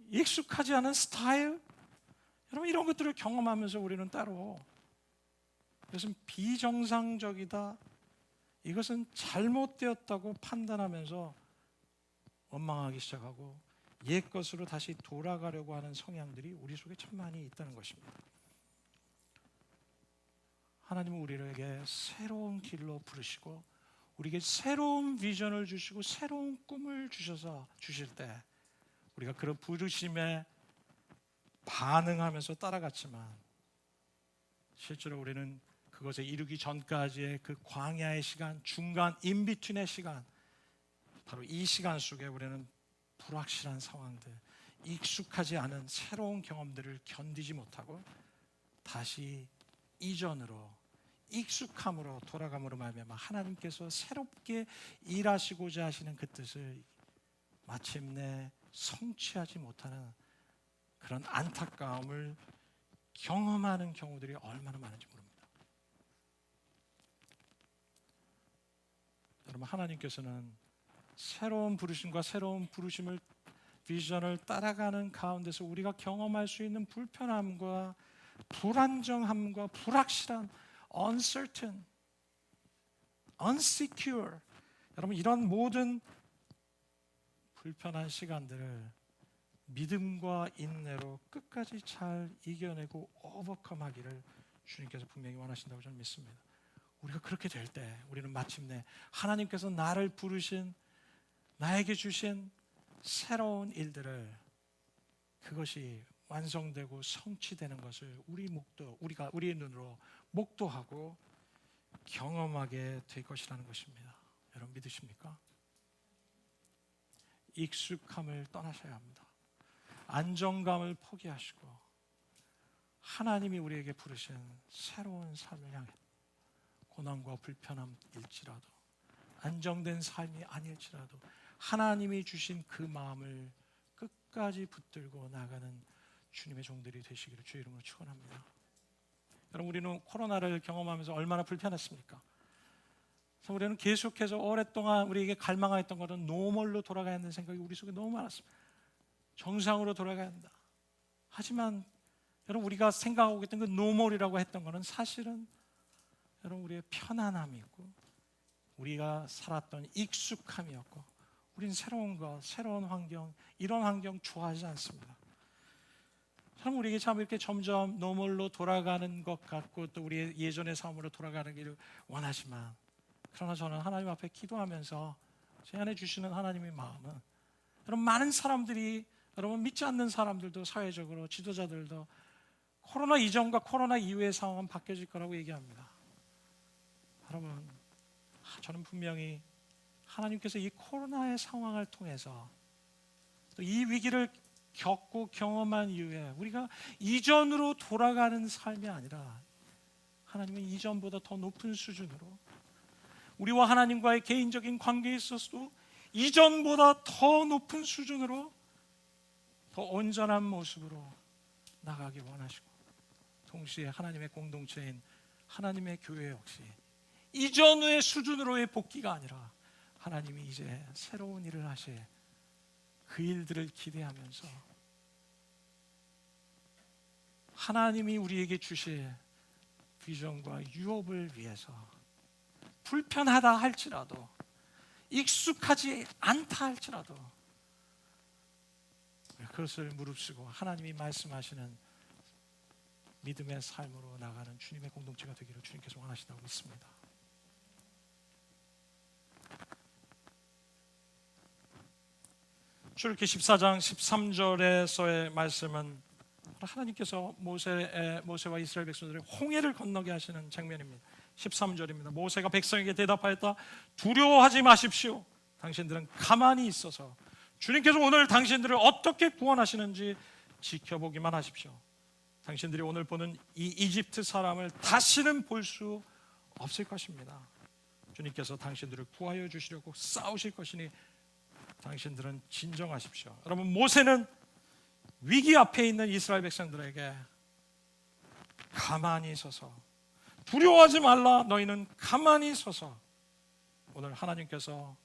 Speaker 2: 익숙하지 않은 스타일, 여러분 이런 것들을 경험하면서 우리는 따로 이것은 비정상적이다, 이것은 잘못되었다고 판단하면서 원망하기 시작하고 옛 것으로 다시 돌아가려고 하는 성향들이 우리 속에 참 많이 있다는 것입니다. 하나님은 우리에게 새로운 길로 부르시고 우리에게 새로운 비전을 주시고 새로운 꿈을 주실 때 우리가 그런 부르심에 반응하면서 따라갔지만 실제로 우리는 그것에 이르기 전까지의 그 광야의 시간, 중간 인비트윈의 시간, 바로 이 시간 속에 우리는 불확실한 상황들, 익숙하지 않은 새로운 경험들을 견디지 못하고 다시 이전으로 익숙함으로 돌아감으로 말미암아 하나님께서 새롭게 일하시고자 하시는 그 뜻을 마침내 성취하지 못하는 그런 안타까움을 경험하는 경우들이 얼마나 많은지 모릅니다. 여러분 하나님께서는 새로운 부르심과 새로운 부르심을 비전을 따라가는 가운데서 우리가 경험할 수 있는 불편함과 불안정함과 불확실한 uncertain, unsecure, 여러분 이런 모든 불편한 시간들을 믿음과 인내로 끝까지 잘 이겨내고 오버컴하기를 주님께서 분명히 원하신다고 저는 믿습니다. 우리가 그렇게 될 때 우리는 마침내 하나님께서 나를 부르신, 나에게 주신 새로운 일들을 그것이 완성되고 성취되는 것을 우리의 눈으로 목도하고 경험하게 될 것이라는 것입니다. 여러분 믿으십니까? 익숙함을 떠나셔야 합니다. 안정감을 포기하시고 하나님이 우리에게 부르신 새로운 삶을 향해 고난과 불편함일지라도 안정된 삶이 아닐지라도 하나님이 주신 그 마음을 끝까지 붙들고 나가는 주님의 종들이 되시기를 주의 이름으로 축원합니다. 여러분, 우리는 코로나를 경험하면서 얼마나 불편했습니까? 그래서 우리는 계속해서 오랫동안 우리에게 갈망했던 것은 노멀로 돌아가야 한다는 생각이 우리 속에 너무 많았습니다. 정상으로 돌아가야 한다. 하지만 여러분, 우리가 생각하고 있던 그 노멀이라고 했던 것은 사실은 여러분 우리의 편안함이었고 우리가 살았던 익숙함이었고, 우리는 새로운 것, 새로운 환경, 이런 환경 좋아하지 않습니다. 참 우리에게 참 이렇게 점점 노멀로 돌아가는 것 같고 또 우리의 예전의 삶으로 돌아가는 길을 원하지만, 그러나 저는 하나님 앞에 기도하면서 제 안에 주시는 하나님의 마음은 여러분, 많은 사람들이, 여러분 믿지 않는 사람들도, 사회적으로 지도자들도 코로나 이전과 코로나 이후의 상황은 바뀌어질 거라고 얘기합니다. 여러분, 저는 분명히 하나님께서 이 코로나의 상황을 통해서 또 이 위기를 겪고 경험한 이후에 우리가 이전으로 돌아가는 삶이 아니라 하나님은 이전보다 더 높은 수준으로 우리와 하나님과의 개인적인 관계에 있어서도 이전보다 더 높은 수준으로 더 온전한 모습으로 나가기 원하시고, 동시에 하나님의 공동체인 하나님의 교회 역시 이전의 수준으로의 복귀가 아니라 하나님이 이제 새로운 일을 하실 그 일들을 기대하면서 하나님이 우리에게 주실 비전과 유업을 위해서 불편하다 할지라도, 익숙하지 않다 할지라도 그것을 무릅쓰고 하나님이 말씀하시는 믿음의 삶으로 나가는 주님의 공동체가 되기를 주님께서 원하신다고 믿습니다. 출애굽기 14장 13절에서의 말씀은 하나님께서 모세와 이스라엘 백성들의 홍해를 건너게 하시는 장면입니다. 13절입니다. 모세가 백성에게 대답하였다. 두려워하지 마십시오. 당신들은 가만히 있어서 주님께서 오늘 당신들을 어떻게 구원하시는지 지켜보기만 하십시오. 당신들이 오늘 보는 이 이집트 사람을 다시는 볼 수 없을 것입니다. 주님께서 당신들을 구하여 주시려고 싸우실 것이니 당신들은 진정하십시오. 여러분, 모세는 위기 앞에 있는 이스라엘 백성들에게 가만히 서서, 두려워하지 말라, 너희는 가만히 서서 오늘 하나님께서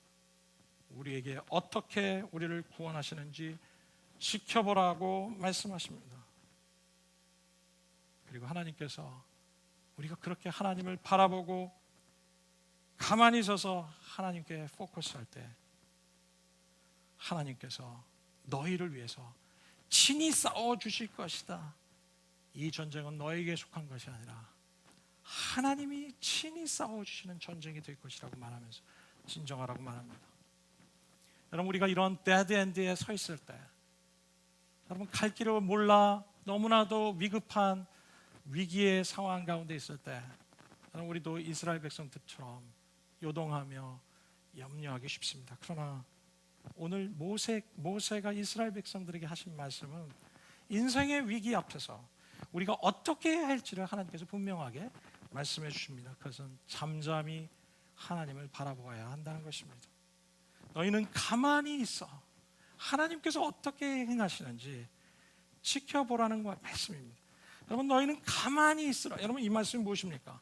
Speaker 2: 우리에게 어떻게 우리를 구원하시는지 지켜보라고 말씀하십니다. 그리고 하나님께서 우리가 그렇게 하나님을 바라보고 가만히 서서 하나님께 포커스할 때 하나님께서 너희를 위해서 친히 싸워주실 것이다. 이 전쟁은 너에게 속한 것이 아니라 하나님이 친히 싸워주시는 전쟁이 될 것이라고 말하면서 진정하라고 말합니다. 여러분, 우리가 이런 데드엔드에 서 있을 때, 여러분 갈 길을 몰라 너무나도 위급한 위기의 상황 가운데 있을 때, 여러분 우리도 이스라엘 백성들처럼 요동하며 염려하기 쉽습니다. 그러나 오늘 모세가 이스라엘 백성들에게 하신 말씀은 인생의 위기 앞에서 우리가 어떻게 해야 할지를 하나님께서 분명하게 말씀해 주십니다. 그것은 잠잠히 하나님을 바라보아야 한다는 것입니다. 너희는 가만히 있어 하나님께서 어떻게 행하시는지 지켜보라는 말씀입니다. 여러분, 너희는 가만히 있으라. 여러분, 이 말씀이 무엇입니까?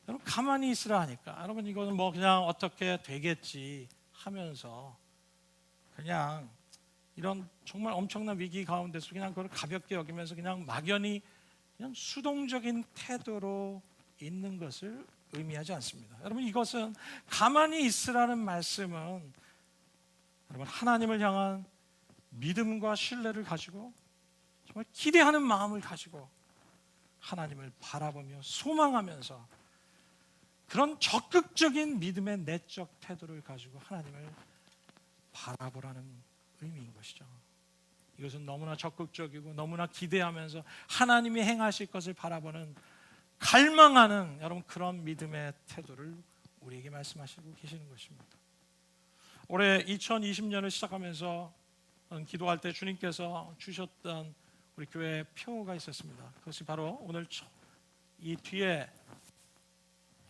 Speaker 2: 여러분, 가만히 있으라 하니까 여러분 이거는 뭐 그냥 어떻게 되겠지 하면서 그냥 이런 정말 엄청난 위기 가운데서 그냥 그걸 가볍게 여기면서 그냥 막연히 그냥 수동적인 태도로 있는 것을 의미하지 않습니다. 여러분, 이것은 가만히 있으라는 말씀은 여러분 하나님을 향한 믿음과 신뢰를 가지고 정말 기대하는 마음을 가지고 하나님을 바라보며 소망하면서 그런 적극적인 믿음의 내적 태도를 가지고 하나님을 바라보라는 의미인 것이죠. 이것은 너무나 적극적이고 너무나 기대하면서 하나님이 행하실 것을 바라보는, 갈망하는 여러분 그런 믿음의 태도를 우리에게 말씀하시고 계시는 것입니다. 올해 2020년을 시작하면서 기도할 때 주님께서 주셨던 우리 교회 표가 있었습니다. 그것이 바로 오늘 이 뒤에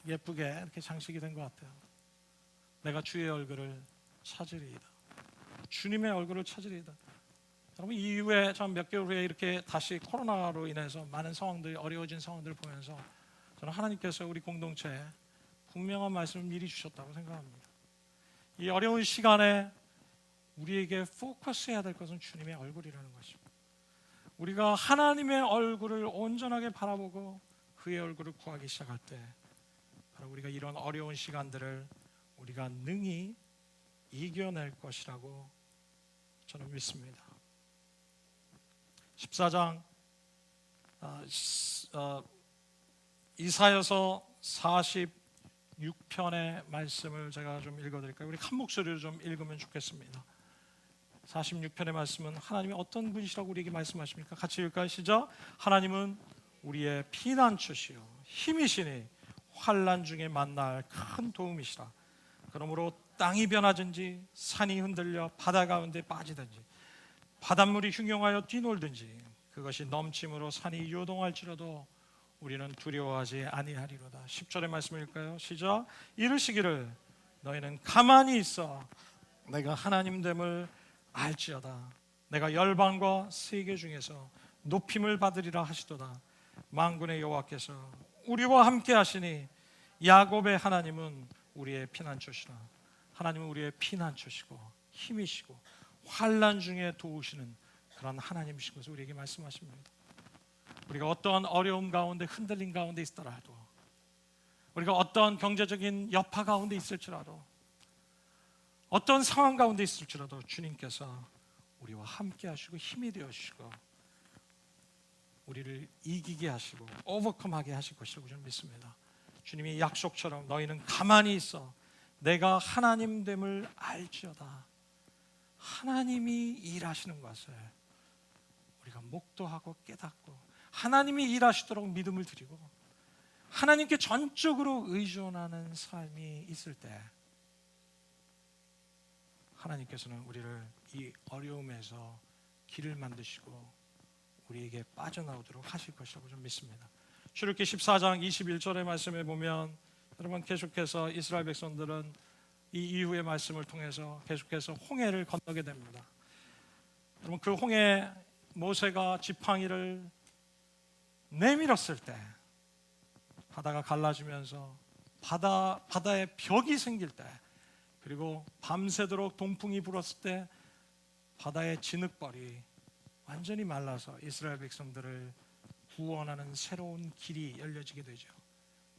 Speaker 2: 예쁘게 이렇게 장식이 된 것 같아요. 내가 주의 얼굴을 찾으리이다. 주님의 얼굴을 찾으리이다. 여러분 이후에 전 몇 개월 후에 이렇게 다시 코로나로 인해서 많은 상황들 어려워진 상황들을 보면서 저는 하나님께서 우리 공동체에 분명한 말씀을 미리 주셨다고 생각합니다. 이 어려운 시간에 우리에게 포커스해야 될 것은 주님의 얼굴이라는 것입니다. 우리가 하나님의 얼굴을 온전하게 바라보고 그의 얼굴을 구하기 시작할 때 바로 우리가 이런 어려운 시간들을 우리가 능히 이겨낼 것이라고 저는 믿습니다. 14장 이사야서 46편의 말씀을 제가 좀 읽어드릴까요? 우리 한 목소리로 좀 읽으면 좋겠습니다. 46편의 말씀은 하나님이 어떤 분이시라고 우리에게 말씀하십니까? 같이 읽을까요? 시작. 하나님은 우리의 피난처시요 힘이시니 환난 중에 만날 큰 도움이시라. 그러므로 땅이 변하든지 산이 흔들려 바다 가운데 빠지든지 바닷물이 흉용하여 뛰놀든지 그것이 넘침으로 산이 요동할지라도 우리는 두려워하지 아니하리로다. 10절의 말씀을 읽을까요? 시작. 이르시기를 너희는 가만히 있어 내가 하나님됨을 알지어다. 내가 열방과 세계 중에서 높임을 받으리라 하시도다. 만군의 여호와께서 우리와 함께 하시니 야곱의 하나님은 우리의 피난처시라. 하나님은 우리의 피난처시고 힘이시고 환난 중에 도우시는 그런 하나님이신 것을 우리에게 말씀하십니다. 우리가 어떠한 어려움 가운데 흔들림 가운데 있더라도 우리가 어떠한 경제적인 여파 가운데 있을지라도 어떤 상황 가운데 있을지라도 주님께서 우리와 함께 하시고 힘이 되어주시고 우리를 이기게 하시고 오버컴하게 하실 것이라고 저는 믿습니다. 주님의 약속처럼 너희는 가만히 있어 내가 하나님됨을 알지어다. 하나님이 일하시는 것을 우리가 목도하고 깨닫고 하나님이 일하시도록 믿음을 드리고 하나님께 전적으로 의존하는 삶이 있을 때 하나님께서는 우리를 이 어려움에서 길을 만드시고 우리에게 빠져나오도록 하실 것이라고 좀 믿습니다. 출애굽기 14장 21절의 말씀에 보면 여러분 계속해서 이스라엘 백성들은 이 이후의 말씀을 통해서 계속해서 홍해를 건너게 됩니다. 여러분 그 홍해 모세가 지팡이를 내밀었을 때 바다가 갈라지면서 바다에 벽이 생길 때 그리고 밤새도록 동풍이 불었을 때 바다의 진흙벌이 완전히 말라서 이스라엘 백성들을 구원하는 새로운 길이 열려지게 되죠.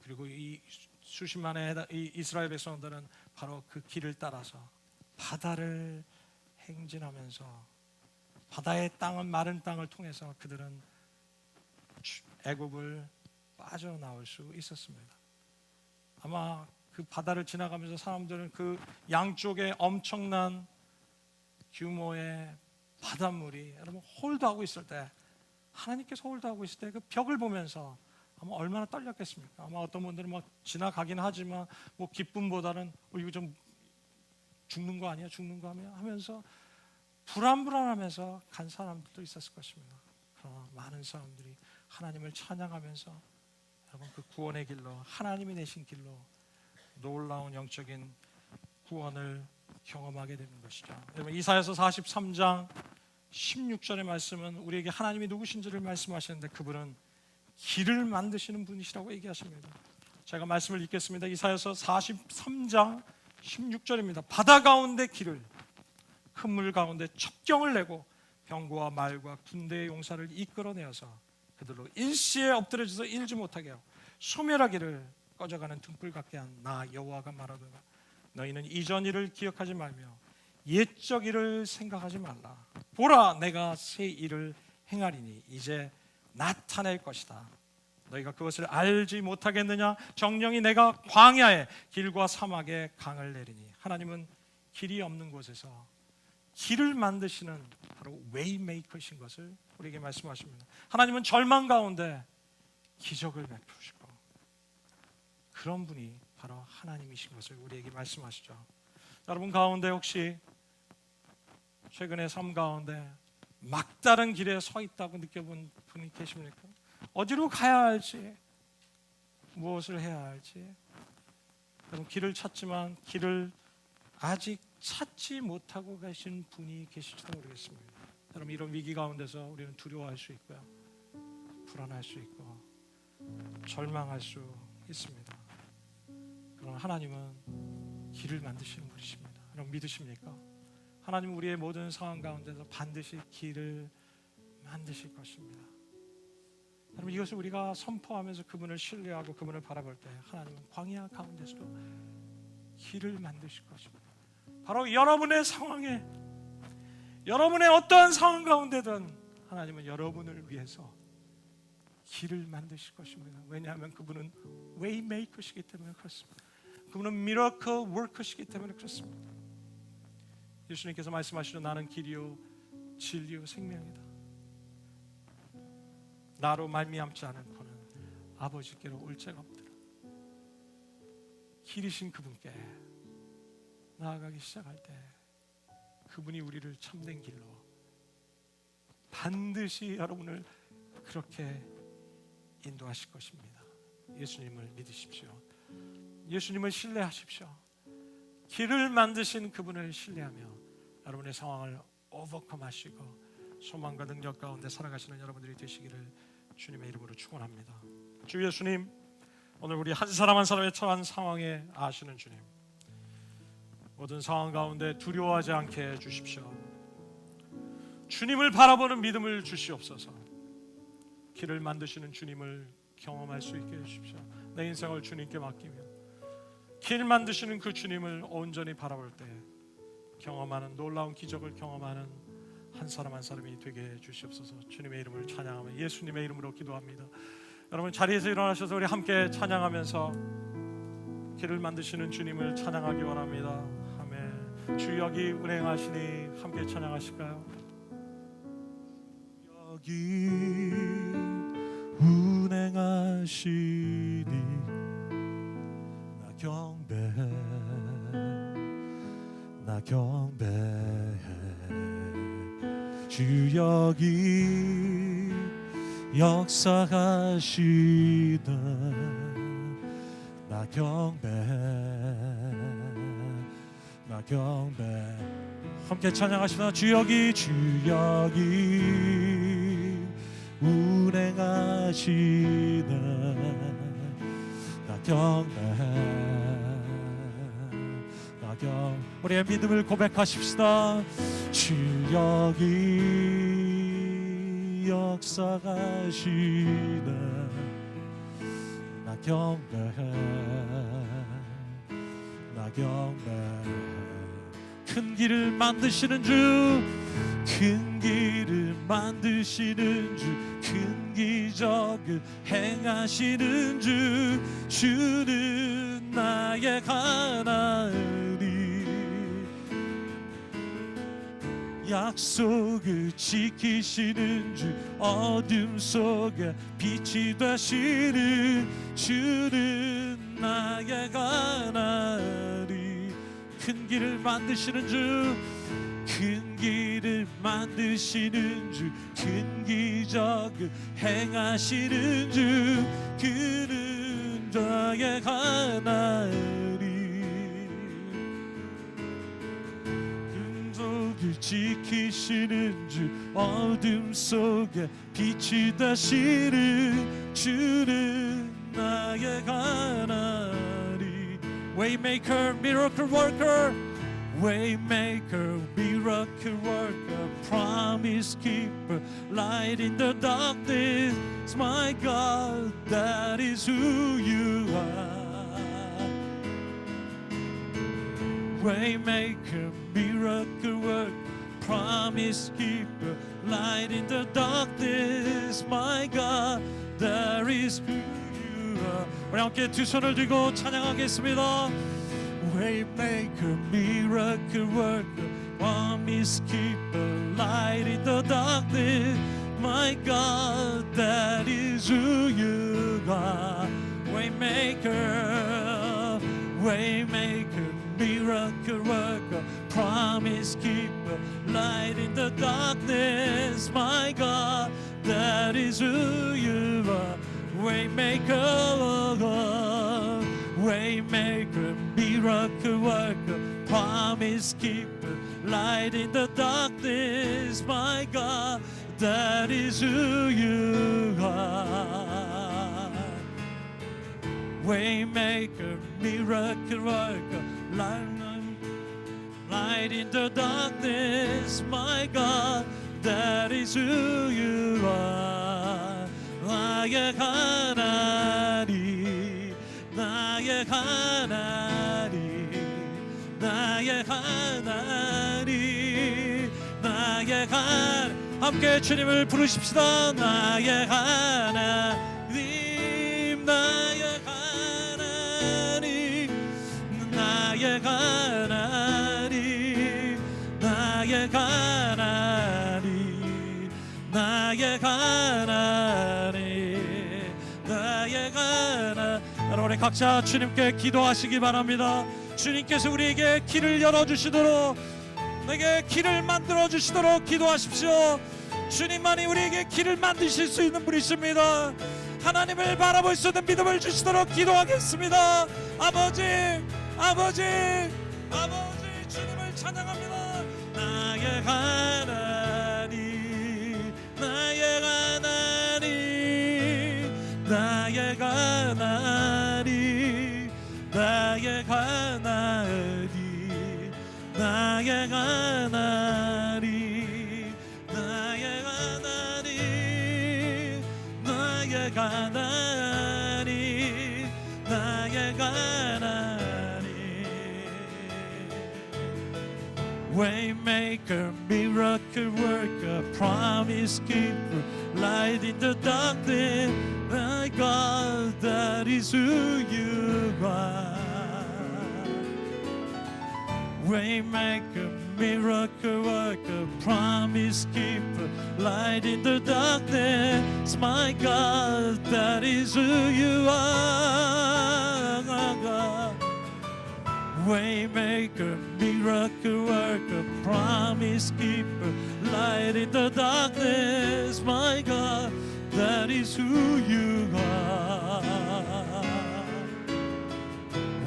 Speaker 2: 그리고 이 수십만의 이 이스라엘 백성들은 바로 그 길을 따라서 바다를 행진하면서 바다의 땅은 마른 땅을 통해서 그들은 애굽을 빠져나올 수 있었습니다. 아마 그 바다를 지나가면서 사람들은 그 양쪽에 엄청난 규모의 바닷물이 여러분 홀드하고 있을 때 하나님께서 홀드하고 있을 때 그 벽을 보면서 아마 얼마나 떨렸겠습니까? 아마 어떤 분들은 막 지나가긴 하지만 뭐 기쁨보다는 이거 좀 죽는 거 아니야? 죽는 거 아니야? 하면서 불안불안하면서 간 사람들도 있었을 것입니다. 그러나 많은 사람들이 하나님을 찬양하면서 여러분 그 구원의 길로 하나님이 내신 길로 놀라운 영적인 구원을 경험하게 되는 것이죠. 여러분 이사야서 43장 16절의 말씀은 우리에게 하나님이 누구신지를 말씀하시는데 그분은 길을 만드시는 분이시라고 얘기하십니다. 제가 말씀을 읽겠습니다. 이사야서 43장 16절입니다. 바다 가운데 길을 큰 물 가운데 첩경을 내고 병거와 말과 군대의 용사를 이끌어내어서 그들로 일시에 엎드려져서 일지 못하게 하고 소멸하기를 꺼져가는 등불 같게 한 나 여호와가 말하노라. 너희는 이전 일을 기억하지 말며 옛적 일을 생각하지 말라. 보라 내가 새 일을 행하리니 이제 나타낼 것이다. 너희가 그것을 알지 못하겠느냐? 정령이 내가 광야에 길과 사막에 강을 내리니 하나님은 길이 없는 곳에서 길을 만드시는 바로 웨이메이커이신 것을 우리에게 말씀하십니다. 하나님은 절망 가운데 기적을 베푸시고 그런 분이 바로 하나님이신 것을 우리에게 말씀하시죠. 여러분 가운데 혹시 최근의 삶 가운데 막다른 길에 서 있다고 느껴본 분이 계십니까? 어디로 가야 할지 무엇을 해야 할지 여러분 길을 찾지만 길을 아직 찾지 못하고 계신 분이 계실지도 모르겠습니다. 여러분, 이런 위기 가운데서 우리는 두려워할 수 있고요, 불안할 수 있고 절망할 수 있습니다. 그러나 하나님은 길을 만드시는 분이십니다. 여러분 믿으십니까? 하나님은 우리의 모든 상황 가운데서 반드시 길을 만드실 것입니다. 여러분, 이것을 우리가 선포하면서 그분을 신뢰하고 그분을 바라볼 때 하나님은 광야 가운데서도 길을 만드실 것입니다. 바로 여러분의 상황에, 여러분의 어떠한 상황 가운데든 하나님은 여러분을 위해서 길을 만드실 것입니다. 왜냐하면 그분은 웨이메이커시기 때문에 그렇습니다. 그분은 미러클 워커시기 때문에 그렇습니다. 예수님께서 말씀하시죠. 나는 길이요 진리요 생명이다. 나로 말미암지 않고는 아버지께로 올 자가 없더라. 길이신 그분께 나아가기 시작할 때 그분이 우리를 참된 길로 반드시 여러분을 그렇게 인도하실 것입니다. 예수님을 믿으십시오. 예수님을 신뢰하십시오. 길을 만드신 그분을 신뢰하며 여러분의 상황을 오버컴하시고 소망과 능력 가운데 살아가시는 여러분들이 되시기를 주님의 이름으로 축원합니다. 주 예수님, 오늘 우리 한 사람 한 사람의 처한 상황에 아시는 주님, 모든 상황 가운데 두려워하지 않게 해주십시오. 주님을 바라보는 믿음을 주시옵소서. 길을 만드시는 주님을 경험할 수 있게 해주십시오. 내 인생을 주님께 맡기며 길 만드시는 그 주님을 온전히 바라볼 때 경험하는, 놀라운 기적을 경험하는 한 사람 한 사람이 되게 해주시옵소서. 주님의 이름을 찬양하며 예수님의 이름으로 기도합니다. 여러분 자리에서 일어나셔서 우리 함께 찬양하면서 길을 만드시는 주님을 찬양하기 원합니다. 아멘. 주 여기 운행하시니 함께 찬양하실까요?
Speaker 3: 여기 운행하시니 나 경배해, 나 경배해. 주 여기 역사하시네 나 경배해, 나 경배해. 함께 찬양하시다. 주 여기, 주 여기 운행하시네 나 경배해, 나 경배해. 우리의 믿음을 고백하십시다. 주 여기 역사하시네 나 경배해, 나 경배해. 큰 길을 만드시는 주, 큰 길을 만드시는 주, 큰 기적을 행하시는 주, 주는 나의 하나님, 약속을 지키시는 주, 어둠 속에 빛이 되시는 주는 나의 하나님. 큰 길을 만드시는 주, 큰 길을 만드시는 주, 큰 기적을 행하시는 주, 그는 나의 하나님. 약속을 지키시는 주, 어둠 속에 빛이 되시는 주는 나의 하나님. Waymaker, miracle worker, Waymaker, miracle worker, promise keeper, light in the darkness, my God, that is who you are. Waymaker, miracle worker, promise keeper, light in the darkness, my God, that is who you are. 우리 함께 두 손을 들고 찬양하겠습니다. Waymaker, miracle worker, promise keeper, light in the darkness, my God, that is who you are. Waymaker, Waymaker, miracle worker, promise keeper, light in the darkness, my God, that is who you are. Waymaker, Waymaker, miracle worker, promise keeper, light in the darkness, my God, that is who you are. Waymaker, miracle worker, light in the darkness, my God, that is who you are. 나의 하나님, 나의 하나님, 나의 하나님, 나의 하나님. 함께 주님을 부르십시다. 나의 하나님, 나의 하나님, 나의 하나님, 나의 하나님, 나의 하나님, 나의 하나님. 여러분 각자 주님께 기도하시기 바랍니다. 주님께서 우리에게 길을 열어주시도록, 내게 길을 만들어주시도록 기도하십시오. 주님만이 우리에게 길을 만드실 수 있는 분이십니다. 하나님을 바라볼 수 있는 믿음을 주시도록 기도하겠습니다. 아버지, 아버지, 아버지, 주님을 찬양합니다. 나의 하나님, 나의 하나님, 나의 하나님, 나의 하나님, 나의 하나님, 나의 하나님, 나의 하나님, 나의 하나님. Waymaker, miracle worker, promise keeper, light in the darkness, my God, that is who you are. Waymaker, miracle worker, promise keeper, light in the darkness, my God, that is who you are. Waymaker, miracle worker, promise keeper, light in the darkness, my God, that is who you are.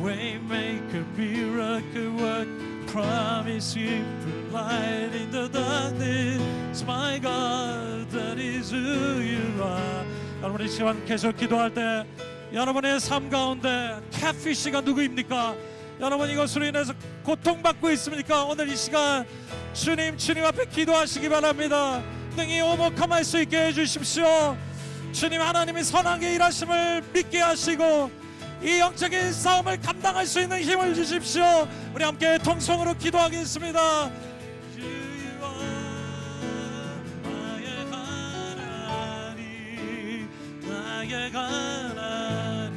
Speaker 3: Waymaker, miracle worker, promise keeper, light in the darkness, my God, that is who you are. 여러분 이 시간 계속 기도할 때 여러분의 삶 가운데 catfish가 누구입니까? 여러분 이것으로 인해서 고통받고 있습니까? 오늘 이 시간 주님 앞에 기도하시기 바랍니다. 능히 오목함할 수 있게 해주십시오. 주님 하나님이 선하게 일하심을 믿게 하시고 이 영적인 싸움을 감당할 수 있는 힘을 주십시오. 우리 함께 통성으로 기도하겠습니다. 나의 하나님, 나의 하나님,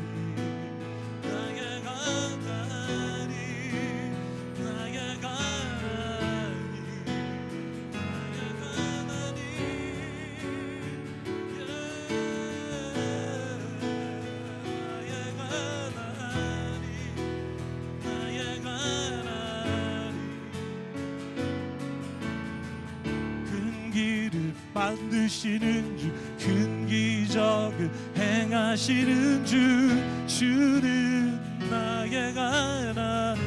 Speaker 3: 만드시는 주, 큰 기적을 행하시는 주, 주는 나의 하나님.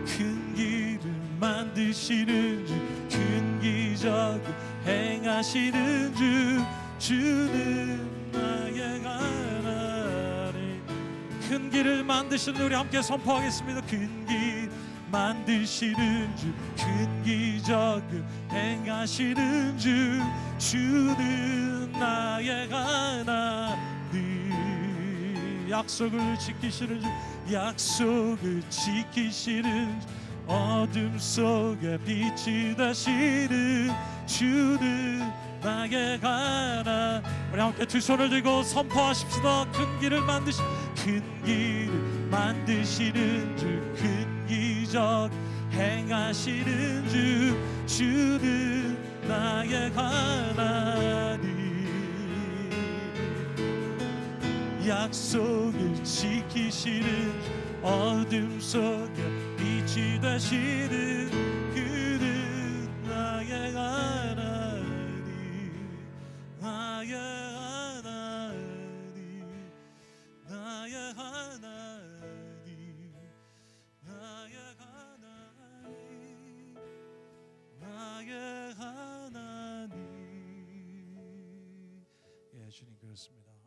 Speaker 3: 큰 길을 만드시는 주, 큰 기적을 행하시는 주, 주는 나의 하나님. 큰 길을 만드시는 우리 함께 선포하겠습니다. 큰 길 만드시는 주, 큰 기적을 행하시는 주, 주는 나의 하나님. 약속을 지키시는 주, 약속을 지키시는 주, 어둠 속에 빛이 되시는 주는 나의 하나님. 우리 함께 두 손을 들고 선포하십시다. 큰 길을 만드시는 주, 큰 기적 행하시는 주, 주는 나의 하나님. 약속을 지키시는 주, 어둠 속에 빛이 되시는 그는 나의 하나님. 나의 하나님, 나의 하나님, 나의 주님 그렇습니다.